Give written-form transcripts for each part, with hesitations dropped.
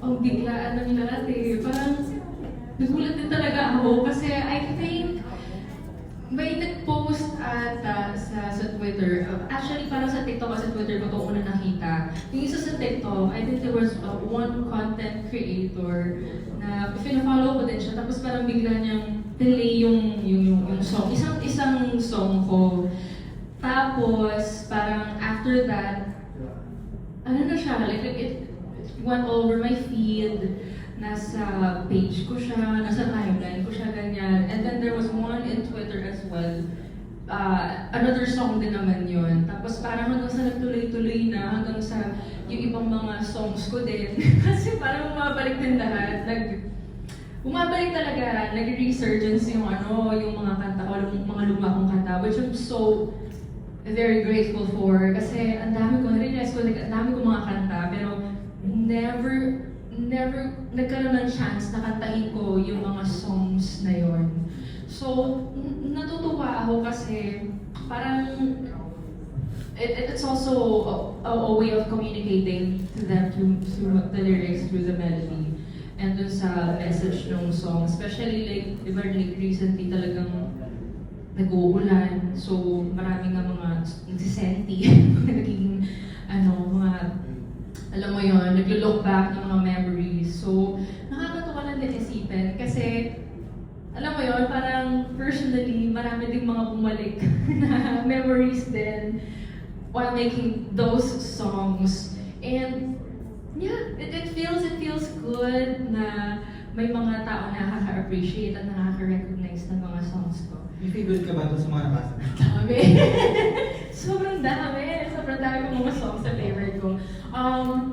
ang biglaan ng lahat eh. Parang nagulat din talaga ako kasi I think may nag-post ata sa Twitter. Actually, parang sa TikTok at sa Twitter ko ito una nakita. Yung isa sa TikTok, I think there was one content creator na pina-follow ko din siya. Tapos parang bigla niyang delay yung song. Isang song ko. Tapos, parang after that, ano na siya, like it went over my feed. Nasa page ko siya, nasa timeline ko siya, ganyan. And then there was one in Twitter as well. Another song din naman yun. Tapos parang hanggang sa nagtuloy-tuloy na, hanggang sa yung ibang mga songs ko din. Kasi parang bumabalik din lahat. Bumabalik talaga, nag-resurgence yung yung mga kanta ko, yung mga luma kong kanta, which I'm so very grateful for. Kasi ang dami ko, na-realize ko, ang dami ko mga kanta, pero never nagkaroon ng chance na kantahin ko yung mga songs na yon. So, natutuwa ako kasi parang it's also a way of communicating to them through the lyrics, through the melody, and dun sa message ng song. Especially like recently talagang nag-uulan, so maraming nga mga nagsisenti, nagiging mga alam mo yon, naglo-look back ng mga memories. So, nakakatuwa lang din isipin kasi, alam mo yon, parang personally, marami ding mga bumalik na memories din while making those songs. And yeah, it feels good na may mga tao na nakaka-appreciate at nakaka-recognize ng mga songs ko. May favorite ka ba doon sa mga nabasa? Dami. Sobrang dami. Sobrang dami kong mga songs sa favorite ko.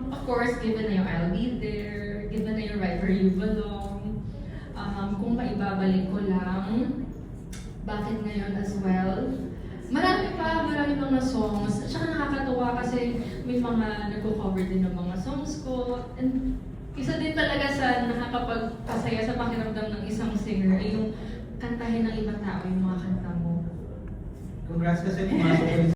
Of course, given na yung I'll Be There, given na yung Right Where You Belong, kung maibabalik ko lang, Bakit Ngayon as well. Marami mga songs. At saka nakakatuwa kasi may mga nagko-cover din ng mga songs ko. And isa din talaga sa nakakapagpasaya sa pakiramdam ng isang singer ay yung kantahin ng ibang tao yung mga kanta mo. Congrats kasi pumasok